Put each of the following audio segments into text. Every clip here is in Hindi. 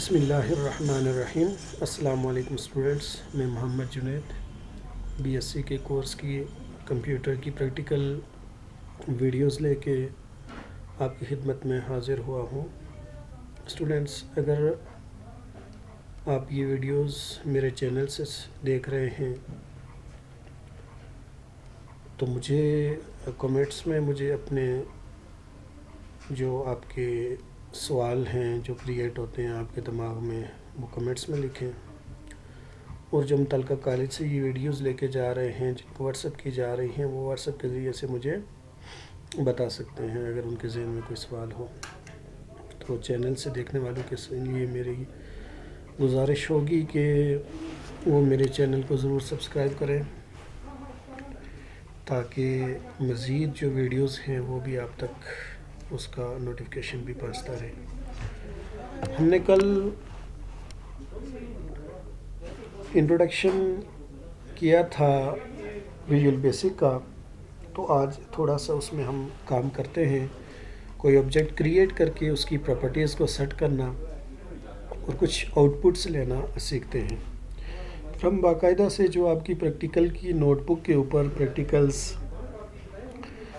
बिस्मिल्लाहिर्रहमानिर्रहीम। अस्सलाम वालेकुम स्टूडेंट्स, मैं मोहम्मद जुनैद बीएससी के कोर्स की कंप्यूटर की प्रैक्टिकल वीडियोस लेके आपकी खिदमत में हाज़िर हुआ हूँ। स्टूडेंट्स, अगर आप ये वीडियोस मेरे चैनल से देख रहे हैं तो मुझे कमेंट्स में मुझे अपने जो आपके सवाल हैं जो क्रिएट होते हैं आपके दिमाग में, वो कमेंट्स में लिखें। और जो मुतलका कॉलेज से ये वीडियोस लेके जा रहे हैं, जिनको व्हाट्सएप की जा रही हैं, वो व्हाट्सएप के ज़रिए से मुझे बता सकते हैं अगर उनके ज़हन में कोई सवाल हो। तो चैनल से देखने वालों के लिए मेरी गुजारिश होगी कि वो मेरे चैनल को ज़रूर सब्सक्राइब करें ताकि मज़ीद जो वीडियोस हैं वो भी आप तक उसका नोटिफिकेशन भी पहुंचता रहे। हमने कल इंट्रोडक्शन किया था विजुअल बेसिक का, तो आज थोड़ा सा उसमें हम काम करते हैं। कोई ऑब्जेक्ट क्रिएट करके उसकी प्रॉपर्टीज़ को सेट करना और कुछ आउटपुट्स लेना सीखते हैं। फिर हम बाकायदा से जो आपकी प्रैक्टिकल की नोटबुक के ऊपर प्रैक्टिकल्स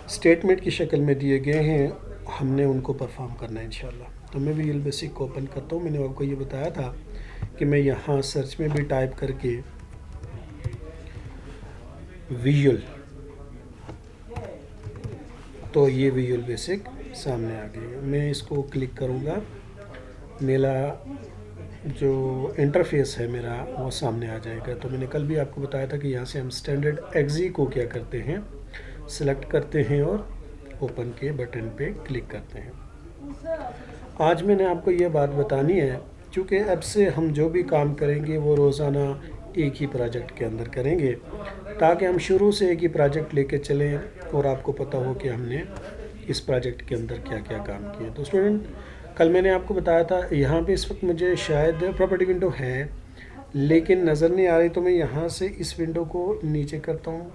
स्टेटमेंट की शक्ल में दिए गए हैं, हमने उनको परफॉर्म करना है इंशाल्लाह। तो मैं विजुअल बेसिक को ओपन करता हूँ। मैंने आपको ये बताया था कि मैं यहाँ सर्च में भी टाइप करके विजुअल, तो ये विजुअल बेसिक सामने आ गई है। मैं इसको क्लिक करूँगा, मेरा जो इंटरफेस है मेरा वो सामने आ जाएगा। तो मैंने कल भी आपको बताया था कि यहाँ से हम स्टैंडर्ड एक्जी को क्या करते हैं, सिलेक्ट करते हैं और ओपन के बटन पे क्लिक करते हैं। आज मैंने आपको ये बात बतानी है, क्योंकि अब से हम जो भी काम करेंगे वो रोज़ाना एक ही प्रोजेक्ट के अंदर करेंगे, ताकि हम शुरू से एक ही प्रोजेक्ट लेके चलें और आपको पता हो कि हमने इस प्रोजेक्ट के अंदर क्या क्या काम किए। तो स्टूडेंट, कल मैंने आपको बताया था यहाँ पे इस वक्त मुझे शायद प्रॉपर्टी विंडो है लेकिन नज़र नहीं आ रही, तो मैं यहाँ से इस विंडो को नीचे करता हूँ।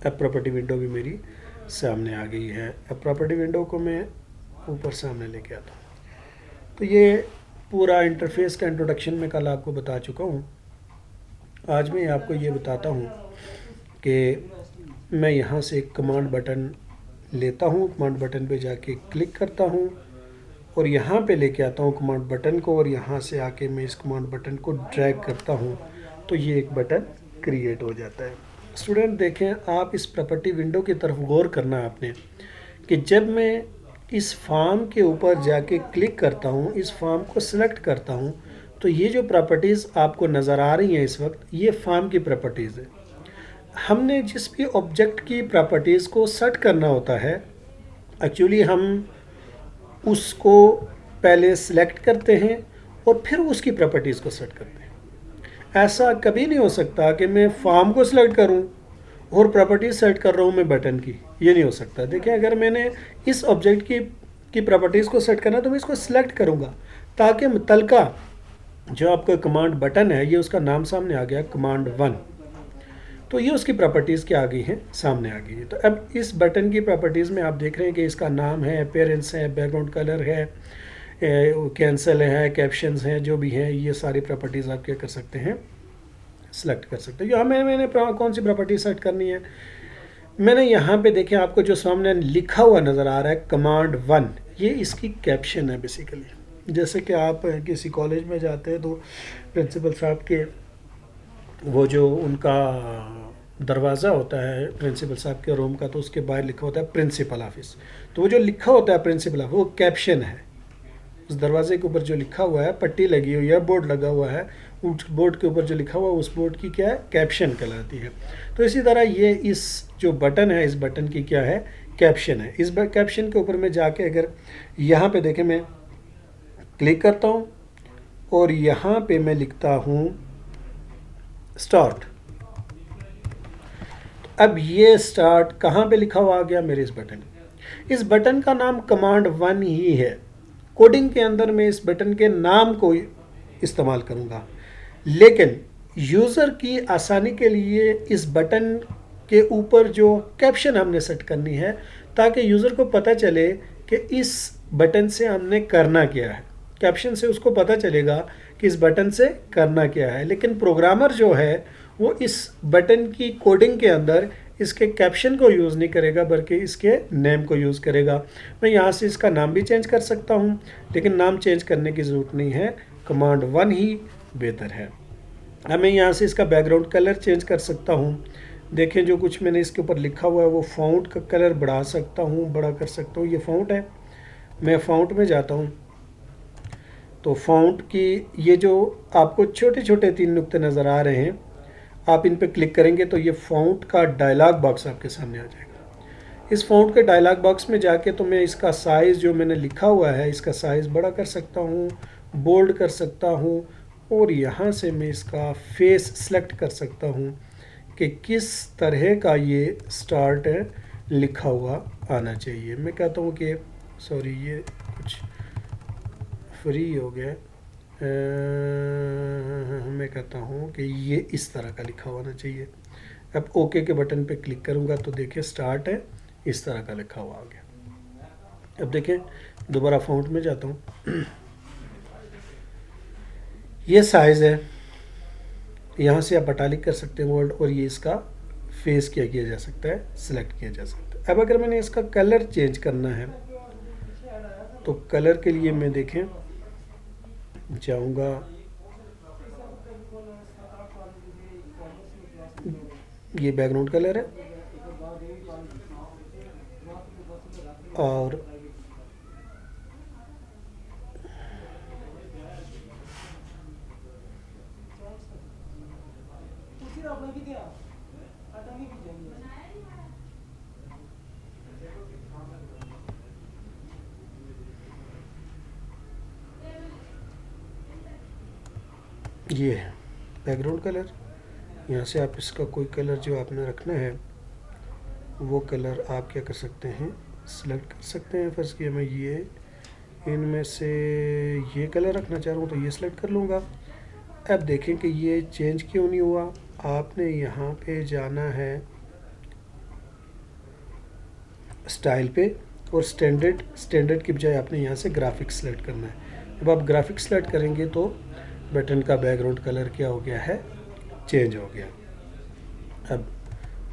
अब प्रॉपर्टी विंडो भी मेरी सामने आ गई है। अब प्रॉपर्टी विंडो को मैं ऊपर सामने लेके आता हूँ। तो ये पूरा इंटरफेस का इंट्रोडक्शन मैं कल आपको बता चुका हूँ। आज मैं आपको ये बताता हूँ कि मैं यहाँ से एक कमांड बटन लेता हूँ, कमांड बटन पे जाके क्लिक करता हूँ और यहाँ पे लेके आता हूँ कमांड बटन को, और यहाँ से आके मैं इस कमांड बटन को ड्रैग करता हूँ तो ये एक बटन क्रिएट हो जाता है। स्टूडेंट देखें, आप इस प्रॉपर्टी विंडो की तरफ गौर करना है आपने कि जब मैं इस फॉर्म के ऊपर जाके क्लिक करता हूँ, इस फॉर्म को सिलेक्ट करता हूँ, तो ये जो प्रॉपर्टीज़ आपको नज़र आ रही हैं इस वक्त, ये फॉर्म की प्रॉपर्टीज़ है। हमने जिस भी ऑब्जेक्ट की प्रॉपर्टीज़ को सेट करना होता है, एक्चुअली हम उसको पहले सिलेक्ट करते हैं और फिर उसकी प्रॉपर्टीज़ को सेट करते हैं। ऐसा कभी नहीं हो सकता कि मैं फॉर्म को सिलेक्ट करूं और प्रॉपर्टीज सेट कर रहा हूं मैं बटन की, ये नहीं हो सकता। देखिए, अगर मैंने इस ऑब्जेक्ट की प्रॉपर्टीज़ को सेट करना तो मैं इसको सिलेक्ट करूंगा ताकि मुतलका जो आपका कमांड बटन है, ये उसका नाम सामने आ गया कमांड 1, तो ये उसकी प्रॉपर्टीज़ क्या आ गई हैं, सामने आ गई है। तो अब इस बटन की प्रॉपर्टीज़ में आप देख रहे हैं कि इसका नाम है, अपीयरेंस है, बैकग्राउंड कलर है, कैंसिल है, कैप्शंस हैं, जो भी हैं, ये सारी प्रॉपर्टीज़ आप क्या कर सकते हैं, सेलेक्ट कर सकते हैं। यहाँ मैंने कौन सी प्रॉपर्टी सेट करनी है, मैंने यहाँ पे देखें आपको जो सामने लिखा हुआ नज़र आ रहा है कमांड 1, ये इसकी कैप्शन है बेसिकली। जैसे कि आप किसी कॉलेज में जाते हैं तो प्रिंसिपल साहब के वो जो उनका दरवाज़ा होता है प्रिंसिपल साहब के रूम का, तो उसके बाहर लिखा होता है प्रिंसिपल ऑफिस, तो वो जो लिखा होता है प्रिंसिपल ऑफिस वो कैप्शन है। उस दरवाजे के ऊपर जो लिखा हुआ है, पट्टी लगी हुई है, बोर्ड लगा हुआ है, उस बोर्ड के ऊपर जो लिखा हुआ है उस बोर्ड की क्या है, कैप्शन कहलाती है। तो इसी तरह ये इस जो बटन है, इस बटन की क्या है, कैप्शन है। इस कैप्शन के ऊपर मैं जाके अगर यहाँ पे देखें, मैं क्लिक करता हूँ और यहाँ पे मैं लिखता हूँ स्टार्ट। अब ये स्टार्ट कहाँ पे लिखा हुआ आ गया, मेरे इस बटन। इस बटन का नाम कमांड 1 ही है। कोडिंग के अंदर मैं इस बटन के नाम को इस्तेमाल करूँगा, लेकिन यूज़र की आसानी के लिए इस बटन के ऊपर जो कैप्शन हमने सेट करनी है ताकि यूज़र को पता चले कि इस बटन से हमने करना क्या है। कैप्शन से उसको पता चलेगा कि इस बटन से करना क्या है। लेकिन प्रोग्रामर जो है वो इस बटन की कोडिंग के अंदर इसके कैप्शन को यूज़ नहीं करेगा, बल्कि इसके नेम को यूज़ करेगा। मैं यहाँ से इसका नाम भी चेंज कर सकता हूँ, लेकिन नाम चेंज करने की ज़रूरत नहीं है, कमांड 1 ही बेहतर है। अब मैं यहाँ से इसका बैकग्राउंड कलर चेंज कर सकता हूँ। देखें जो कुछ मैंने इसके ऊपर लिखा हुआ है वो फ़ॉन्ट का कलर बढ़ा सकता हूँ, बड़ा कर सकता हूँ। ये फ़ॉन्ट है, मैं फ़ॉन्ट में जाता हूँ तो फ़ॉन्ट की ये जो आपको छोटे छोटे 3 नुक्ते नज़र आ रहे हैं, आप इन पर क्लिक करेंगे तो ये फ़ॉन्ट का डायलॉग बॉक्स आपके सामने आ जाएगा। इस फ़ॉन्ट के डायलॉग बॉक्स में जाके तो मैं इसका साइज़ जो मैंने लिखा हुआ है इसका साइज़ बड़ा कर सकता हूँ, बोल्ड कर सकता हूँ, और यहाँ से मैं इसका फेस सेलेक्ट कर सकता हूँ कि किस तरह का ये स्टार्ट लिखा हुआ आना चाहिए। मैं कहता हूँ कि सॉरी ये कुछ फ्री हो गया, मैं कहता हूँ कि ये इस तरह का लिखा हुआ आना चाहिए। अब ओके के बटन पे क्लिक करूँगा तो देखिए स्टार्ट है इस तरह का लिखा हुआ आ गया। अब देखें दोबारा फ़ॉन्ट में जाता हूँ, ये साइज़ है, यहाँ से आप अटालिक कर सकते हैं वर्ड, और ये इसका फेस क्या किया जा सकता है, सिलेक्ट किया जा सकता है। अब अगर मैंने इसका कलर चेंज करना है तो कलर के लिए मैं देखें जाऊँगा, ये बैकग्राउंड कलर है और ये है बैकग्राउंड कलर। यहाँ से आप इसका कोई कलर जो आपने रखना है वो कलर आप क्या कर सकते हैं, सिलेक्ट कर सकते हैं। फर्स्ट किया मैं ये इनमें से ये कलर रखना चाह रहा हूँ तो ये सिलेक्ट कर लूँगा। अब देखें कि ये चेंज क्यों नहीं हुआ। आपने यहाँ पे जाना है स्टाइल पे और स्टैंडर्ड की बजाय आपने यहाँ से ग्राफिक्स सेलेक्ट करना है। जब आप ग्राफिक्स सेलेक्ट करेंगे तो बटन का बैकग्राउंड कलर क्या हो गया है, चेंज हो गया। अब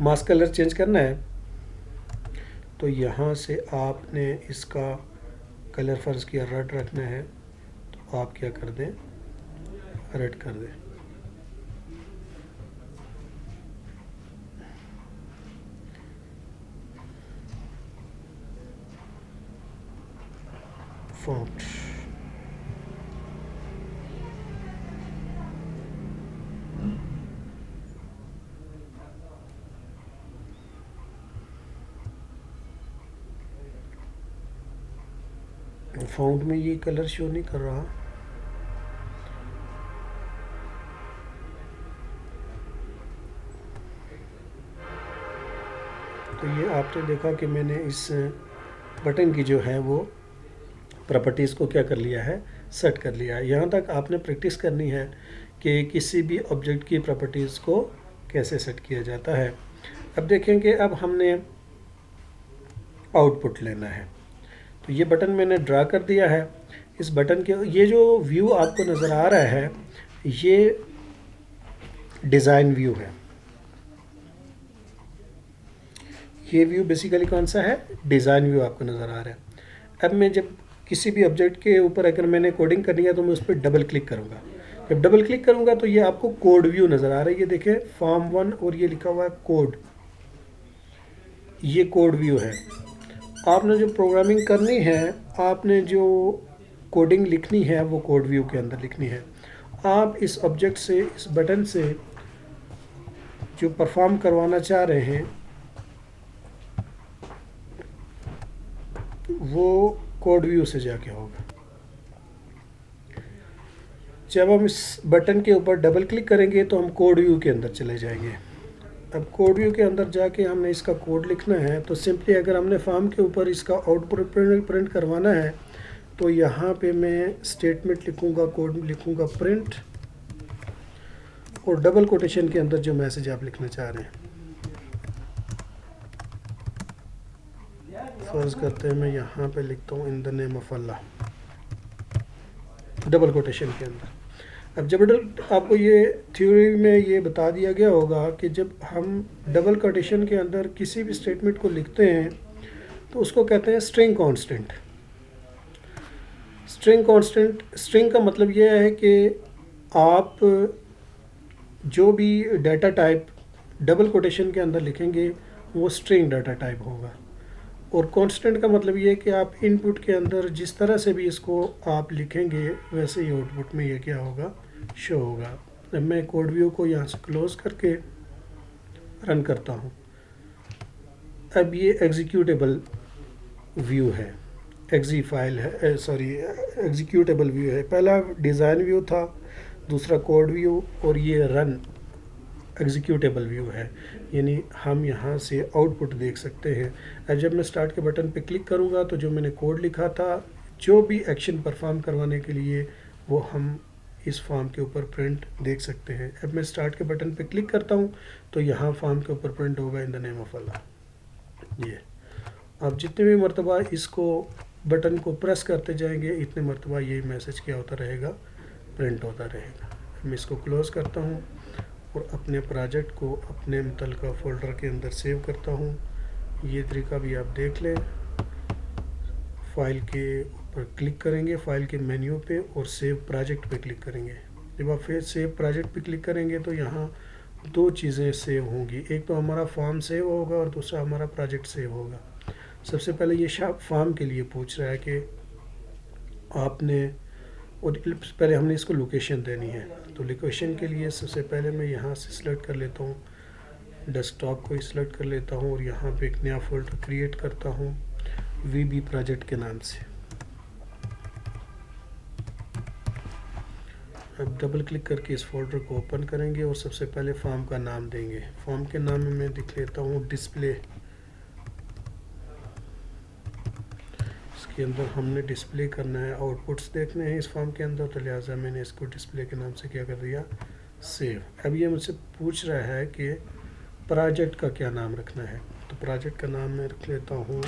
मास्क कलर चेंज करना है तो यहाँ से आपने इसका कलर फर्ज किया रेड रखना है तो आप क्या कर दें, रेड कर दें। फॉन्ट फ़ॉन्ट में ये कलर शो नहीं कर रहा। तो ये आपने देखा कि मैंने इस बटन की जो है वो प्रॉपर्टीज़ को क्या कर लिया है, सेट कर लिया है। यहाँ तक आपने प्रैक्टिस करनी है कि किसी भी ऑब्जेक्ट की प्रॉपर्टीज़ को कैसे सेट किया जाता है। अब देखेंगे, अब हमने आउटपुट लेना है तो ये बटन मैंने ड्रा कर दिया है। इस बटन के ये जो व्यू आपको नज़र आ रहा है ये डिज़ाइन व्यू है। ये व्यू बेसिकली कौन सा है, डिज़ाइन व्यू आपको नज़र आ रहा है। अब मैं जब किसी भी ऑब्जेक्ट के ऊपर अगर मैंने कोडिंग करनी है तो मैं उस पर डबल क्लिक करूँगा। जब डबल क्लिक करूँगा तो ये आपको कोड व्यू नज़र आ रहा है। ये देखें फॉर्म 1 और ये लिखा हुआ है कोड, ये कोड व्यू है। आपने जो प्रोग्रामिंग करनी है, आपने जो कोडिंग लिखनी है वो कोड व्यू के अंदर लिखनी है। आप इस ऑब्जेक्ट से, इस बटन से जो परफॉर्म करवाना चाह रहे हैं वो कोड व्यू से जाके होगा। जब हम इस बटन के ऊपर डबल क्लिक करेंगे तो हम कोड व्यू के अंदर चले जाएंगे। अब कोड व्यू के अंदर जाके हमने इसका कोड लिखना है तो सिंपली अगर हमने फॉर्म के ऊपर इसका आउटपुट प्रिंट करवाना है तो यहाँ पे मैं स्टेटमेंट लिखूँगा, कोड लिखूँगा प्रिंट, और डबल कोटेशन के अंदर जो मैसेज आप लिखना चाह रहे हैं, फर्ज करते हैं मैं यहाँ पे लिखता हूँ in the name of Allah. Double quotation के अंदर। अब जब आपको ये थ्योरी में ये बता दिया गया होगा कि जब हम डबल कोटेशन के अंदर किसी भी स्टेटमेंट को लिखते हैं तो उसको कहते हैं string constant. String constant, string का मतलब ये है कि आप जो भी डाटा टाइप डबल कोटेशन के अंदर लिखेंगे वो स्ट्रिंग डाटा टाइप होगा। और कांस्टेंट का मतलब ये है कि आप इनपुट के अंदर जिस तरह से भी इसको आप लिखेंगे वैसे ही आउटपुट में ये क्या होगा, शो होगा। अब मैं कोड व्यू को यहाँ से क्लोज करके रन करता हूँ। अब ये एग्जीक्यूटेबल व्यू है, एग्जी फाइल है, सॉरी एग्जीक्यूटेबल व्यू है। पहला डिज़ाइन व्यू था, दूसरा कोड व्यू, और ये रन एग्जीक्यूटेबल व्यू है, यानी हम यहाँ से आउटपुट देख सकते हैं। अब जब मैं स्टार्ट के बटन पे क्लिक करूँगा तो जो मैंने कोड लिखा था, जो भी एक्शन परफॉर्म करवाने के लिए, वो हम इस फॉर्म के ऊपर प्रिंट देख सकते हैं। अब मैं स्टार्ट के बटन पे क्लिक करता हूँ तो यहाँ फॉर्म के ऊपर प्रिंट होगा इन द नेम ऑफ अल्लाह। ये आप जितने भी मरतबा इसको बटन को प्रेस करते जाएंगे इतने मरतबा ये मैसेज क्या होता रहेगा, प्रिंट होता रहेगा। मैं इसको क्लोज़ करता हूँ और अपने प्रोजेक्ट को अपने मुतल्लिका फ़ोल्डर के अंदर सेव करता हूँ। ये तरीका भी आप देख लें। फाइल के ऊपर क्लिक करेंगे, फाइल के मेन्यू पे, और सेव प्रोजेक्ट पे क्लिक करेंगे। जब आप फिर सेव प्रोजेक्ट पे क्लिक करेंगे तो यहाँ दो चीज़ें सेव होंगी, एक तो हमारा फॉर्म सेव होगा और दूसरा हमारा प्रोजेक्ट सेव होगा। सबसे पहले ये फॉर्म के लिए पूछ रहा है कि आपने, और पहले हमने इसको लोकेशन देनी है, तो लोकेशन के लिए सबसे पहले मैं यहाँ से सिलेक्ट कर लेता हूँ, डेस्कटॉप को सिलेक्ट कर लेता हूँ और यहाँ पे एक नया फोल्डर क्रिएट करता हूँ VB प्रोजेक्ट के नाम से। अब डबल क्लिक करके इस फोल्डर को ओपन करेंगे और सबसे पहले फॉर्म का नाम देंगे। फॉर्म के नाम में मैं लिख लेता हूँ डिस्प्ले। इसके अंदर हमने डिस्प्ले करना है, आउटपुट्स देखने हैं इस फॉर्म के अंदर, तो लिहाजा मैंने इसको डिस्प्ले के नाम से क्या कर दिया, सेव। अब ये मुझसे पूछ रहा है कि प्रोजेक्ट का क्या नाम रखना है, तो प्रोजेक्ट का नाम मैं रख लेता हूँ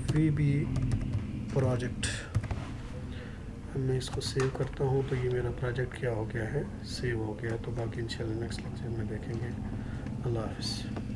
VB प्रोजेक्ट। अब मैं इसको सेव करता हूँ तो ये मेरा प्रोजेक्ट क्या हो गया है, सेव हो गया। तो बाकी इंशाल्लाह नेक्स्ट लेक्चर में देखेंगे। अल्लाह हाफ़िज़।